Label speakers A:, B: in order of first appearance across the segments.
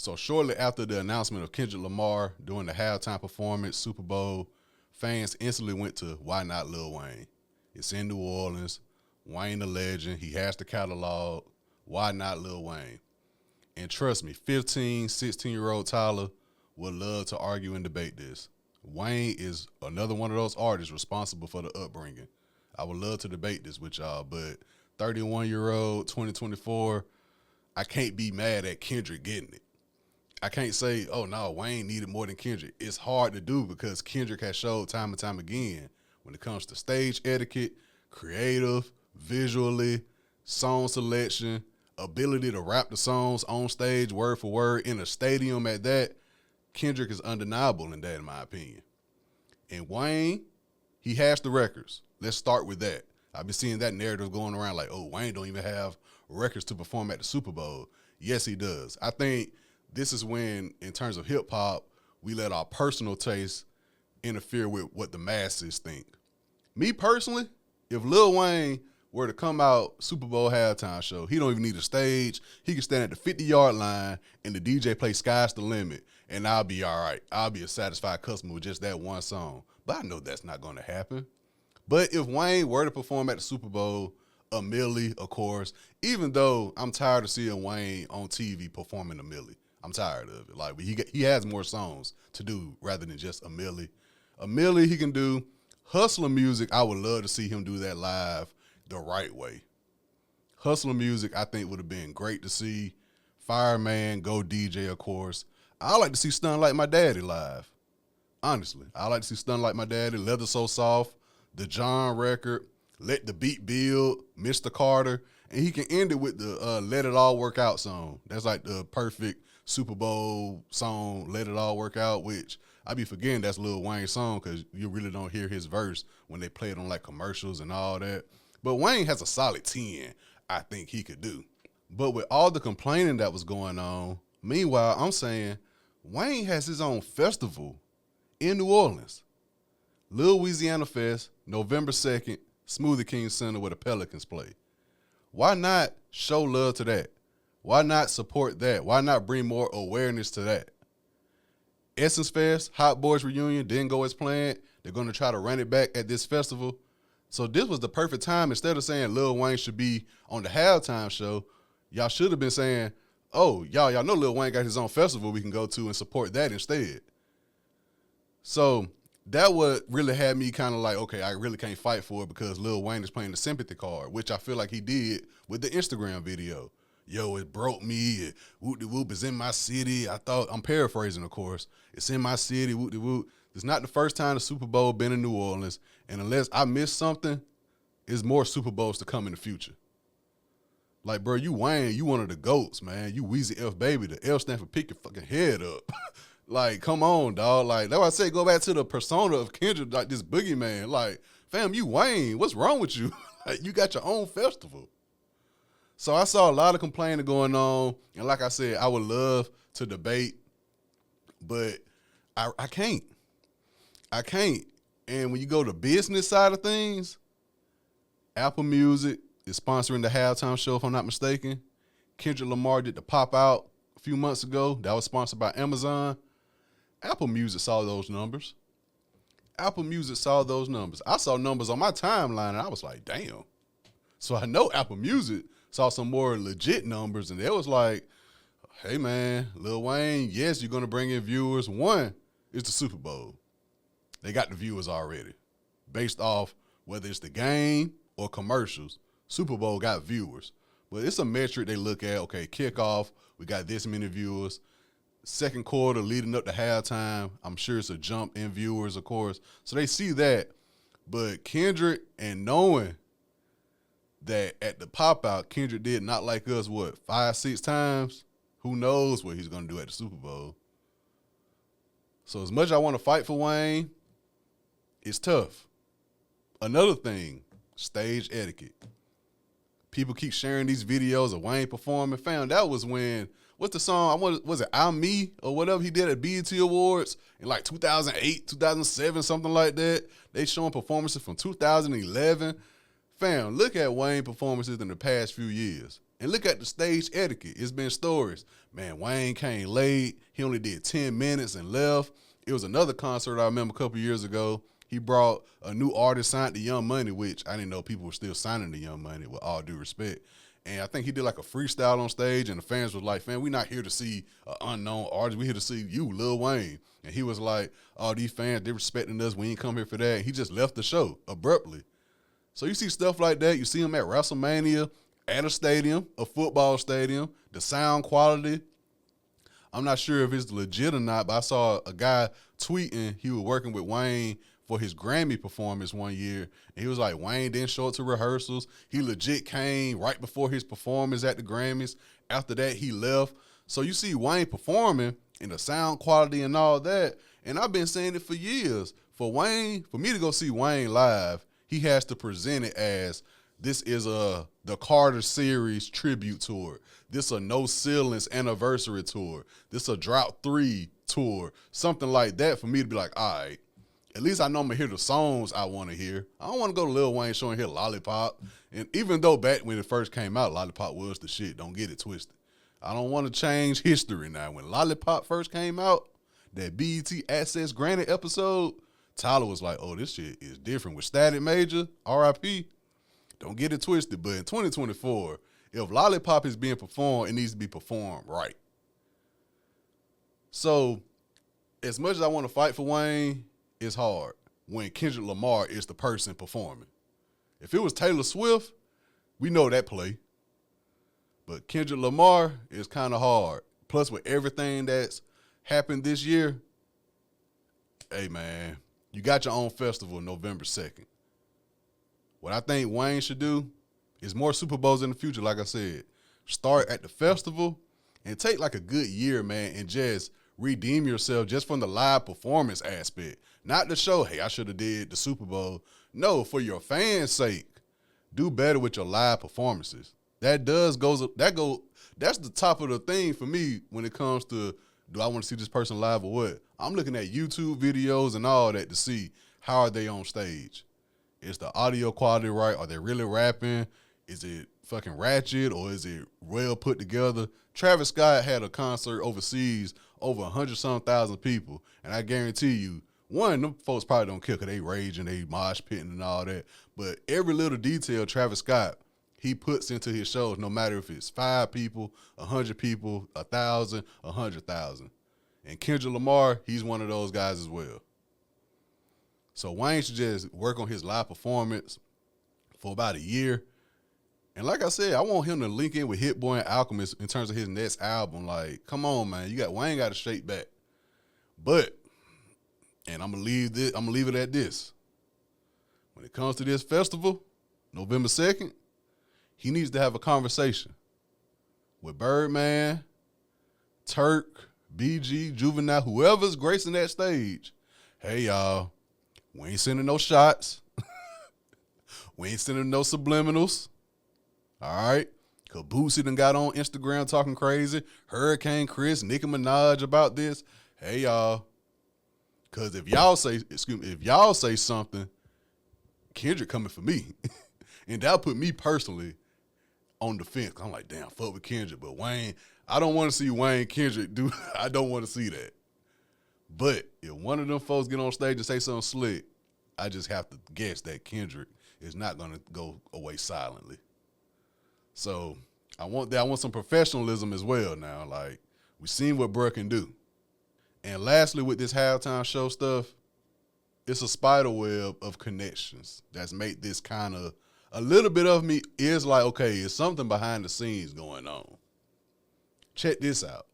A: So shortly after the announcement of Kendrick Lamar doing the halftime performance, Super Bowl, fans instantly went to why not Lil Wayne? It's in New Orleans. Wayne the legend. He has the catalog. Why not Lil Wayne? And trust me, 15, 16-year-old Tyler would love to argue and debate this. Wayne is another one of those artists responsible for the upbringing. I would love to debate this with y'all, but 31-year-old, 2024, I can't be mad at Kendrick getting it. I can't say, oh, no, Wayne needed more than Kendrick. It's hard to do because Kendrick has showed time and time again when it comes to stage etiquette, creative, visually, song selection, ability to rap the songs on stage word for word in a stadium at that, Kendrick is undeniable in that, in my opinion. And Wayne, he has the records. Let's start with that. I've been seeing that narrative going around like, oh, Wayne don't even have records to perform at the Super Bowl. Yes, he does. I think this is when, in terms of hip-hop, we let our personal taste interfere with what the masses think. Me personally, if Lil Wayne were to come out Super Bowl halftime show, he don't even need a stage. He can stand at the 50-yard line and the DJ play Sky's the Limit, and I'll be all right. I'll be a satisfied customer with just that one song. But I know that's not going to happen. But if Wayne were to perform at the Super Bowl, a Millie, of course, even though I'm tired of seeing Wayne on TV performing a Millie. I'm tired of it. Like he has more songs to do rather than just a Millie. A Millie he can do. Hustler music, I would love to see him do that live the right way. Hustler music, I think, would have been great to see. Fireman, Go DJ, of course. I like to see Stun Like My Daddy live. Honestly, I like to see Stun Like My Daddy, Leather So Soft, the John record, Let the Beat Build, Mr. Carter, and he can end it with the Let It All Work Out song. That's like the perfect Super Bowl song, Let It All Work Out, which I be forgetting that's Lil Wayne's song because you really don't hear his verse when they play it on like commercials and all that. But Wayne has a solid 10, I think he could do. But with all the complaining that was going on, meanwhile, I'm saying Wayne has his own festival in New Orleans. Lil Louisiana Fest, November 2nd, Smoothie King Center where the Pelicans play. Why not show love to that? Why not support that? Why not bring more awareness to that? Essence Fest, Hot Boys Reunion, didn't go as planned. They're going to try to run it back at this festival. So this was the perfect time. Instead of saying Lil Wayne should be on the halftime show, y'all should have been saying, oh, y'all know Lil Wayne got his own festival we can go to and support that instead. So that would really have me kind of like, okay, I really can't fight for it because Lil Wayne is playing the sympathy card, which I feel like he did with the Instagram video. Yo, it broke me. Whoop-de-whoop is in my city. I'm paraphrasing, of course. It's in my city. Whoop-de-whoop. It's not the first time the Super Bowl been in New Orleans. And unless I missed something, there's more Super Bowls to come in the future. Like, bro, you Wayne, you one of the GOATs, man. You Weezy F baby. The L stand for pick your fucking head up. Like, come on, dog. Like, that's why I say go back to the persona of Kendrick, like this boogeyman. Like, fam, you Wayne. What's wrong with you? Like, you got your own festival. So I saw a lot of complaining going on. And like I said, I would love to debate, but I can't. I can't. And when you go to business side of things, Apple Music is sponsoring the halftime show, if I'm not mistaken. Kendrick Lamar did the Pop Out a few months ago. That was sponsored by Amazon. Apple Music saw those numbers. Apple Music saw those numbers. I saw numbers on my timeline, and I was like, damn. So I know Apple Music saw some more legit numbers, and they was like, hey, man, Lil Wayne, yes, you're going to bring in viewers. One is the Super Bowl. They got the viewers already. Based off whether it's the game or commercials, Super Bowl got viewers. But it's a metric they look at. Okay, kickoff, we got this many viewers. Second quarter leading up to halftime, I'm sure it's a jump in viewers, of course. So they see that. But Kendrick, and knowing that at the pop-out, Kendrick did Not Like Us, 5-6 times? Who knows what he's going to do at the Super Bowl. So as much as I want to fight for Wayne, it's tough. Another thing, stage etiquette. People keep sharing these videos of Wayne performing. Found out was when, what's the song? Was it I'm Me or whatever he did at BET Awards in like 2008, 2007, something like that. They showing performances from 2011. Fam, look at Wayne performances in the past few years. And look at the stage etiquette. It's been stories. Man, Wayne came late. He only did 10 minutes and left. It was another concert I remember a couple years ago. He brought a new artist signed to Young Money, which I didn't know people were still signing to Young Money, with all due respect. And I think he did like a freestyle on stage, and the fans was like, "Fam, we're not here to see an unknown artist. We're here to see you, Lil Wayne." And he was like, "Oh, these fans, they respecting us. We ain't come here for that." And he just left the show abruptly. So you see stuff like that. You see him at WrestleMania, at a stadium, a football stadium, the sound quality. I'm not sure if it's legit or not, but I saw a guy tweeting he was working with Wayne for his Grammy performance one year. And he was like, Wayne didn't show up to rehearsals. He legit came right before his performance at the Grammys. After that, he left. So you see Wayne performing and the sound quality and all that. And I've been saying it for years. For me to go see Wayne live, he has to present it as this is the Carter Series tribute tour. This a No Ceilings anniversary tour. This a Drought 3 tour. Something like that for me to be like, all right, at least I know I'm going to hear the songs I want to hear. I don't want to go to Lil Wayne show and hear Lollipop. And even though back when it first came out, Lollipop was the shit. Don't get it twisted. I don't want to change history now. When Lollipop first came out, that BET Access Granted episode, Tyler was like, oh, this shit is different. With Static Major, R.I.P., don't get it twisted. But in 2024, if Lollipop is being performed, it needs to be performed right. So as much as I want to fight for Wayne, it's hard when Kendrick Lamar is the person performing. If it was Taylor Swift, we know that play. But Kendrick Lamar is kind of hard. Plus, with everything that's happened this year, hey, man, you got your own festival November 2nd. What I think Wayne should do is more Super Bowls in the future, like I said. Start at the festival and take like a good year, man, and just redeem yourself just from the live performance aspect. Not the show, hey, I should have did the Super Bowl. No, for your fans' sake, do better with your live performances. That's the top of the thing for me when it comes to, do I want to see this person live or what? I'm looking at YouTube videos and all that to see how are they on stage. Is the audio quality right? Are they really rapping? Is it fucking ratchet or is it well put together? Travis Scott had a concert overseas, over 100-some thousand people, and I guarantee you, one, them folks probably don't care because they raging, they mosh pitting and all that, but every little detail Travis Scott, he puts into his shows, no matter if it's 5 people, 100 people, 1,000, 100,000. And Kendrick Lamar, he's one of those guys as well. So Wayne should just work on his live performance for about a year. And like I said, I want him to link in with Hit Boy and Alchemist in terms of his next album. Like, come on, man. Wayne got to shake back. But, and I'm gonna leave it at this. When it comes to this festival, November 2nd, he needs to have a conversation with Birdman, Turk, BG, Juvenile, whoever's gracing that stage. Hey, y'all, we ain't sending no shots. We ain't sending no subliminals. All right? Caboose done got on Instagram talking crazy. Hurricane Chris, Nicki Minaj about this. Hey, y'all. Because if y'all say something, Kendrick coming for me. And that'll put me personally on the fence. I'm like, damn, fuck with Kendrick. But Wayne, I don't want to see Wayne Kendrick do. I don't want to see that. But if one of them folks get on stage and say something slick, I just have to guess that Kendrick is not going to go away silently. So I want that. I want some professionalism as well now. Like, we seen what Bruh can do. And lastly, with this halftime show stuff, it's a spider web of connections that's made this kind of, a little bit of me is like, okay, it's something behind the scenes going on. Check this out.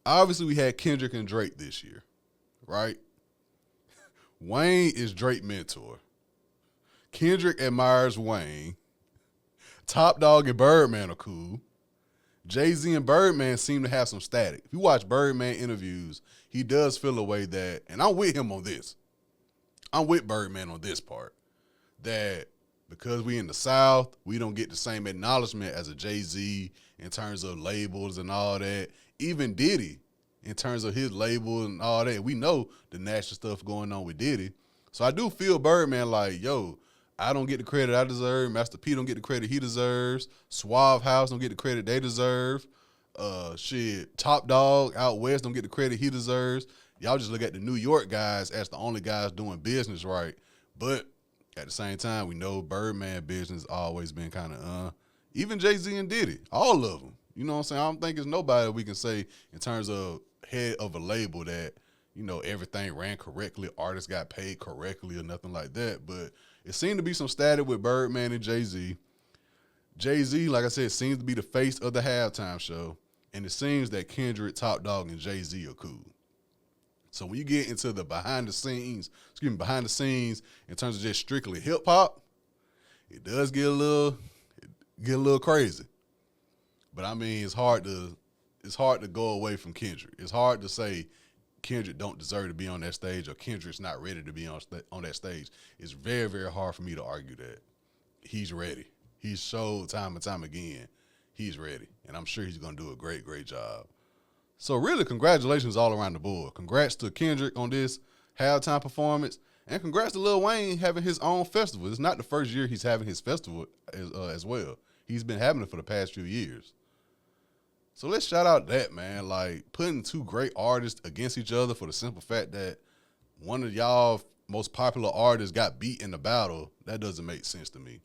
A: Obviously, we had Kendrick and Drake this year, right? Wayne is Drake's mentor. Kendrick admires Wayne. Top Dog and Birdman are cool. Jay-Z and Birdman seem to have some static. If you watch Birdman interviews, he does feel a way that, and I'm with him on this. I'm with Birdman on this part, that because we in the South, we don't get the same acknowledgement as a Jay-Z in terms of labels and all that. Even Diddy, in terms of his label and all that. We know the national stuff going on with Diddy. So I do feel Birdman like, yo, I don't get the credit I deserve. Master P don't get the credit he deserves. Suave House don't get the credit they deserve. Top Dog out west don't get the credit he deserves. Y'all just look at the New York guys as the only guys doing business right. But at the same time, we know Birdman business always been kind of even Jay-Z and Diddy, all of them. You know what I'm saying? I don't think there's nobody we can say in terms of head of a label that, you know, everything ran correctly, artists got paid correctly or nothing like that. But it seemed to be some static with Birdman and Jay-Z. Jay-Z, like I said, seems to be the face of the halftime show. And it seems that Kendrick, Top Dog, and Jay-Z are cool. So when you get into the behind the scenes in terms of just strictly hip hop, it does get a little crazy. But I mean, it's hard to go away from Kendrick. It's hard to say Kendrick don't deserve to be on that stage or Kendrick's not ready to be on that stage. It's very, very hard for me to argue that. He's ready. He's showed time and time again he's ready. And I'm sure he's going to do a great, great job. So really, congratulations all around the board. Congrats to Kendrick on this halftime performance. And congrats to Lil Wayne having his own festival. It's not the first year he's having his festival as well. He's been having it for the past few years. So let's shout out that, man. Like, putting two great artists against each other for the simple fact that one of y'all most popular artists got beat in the battle, that doesn't make sense to me.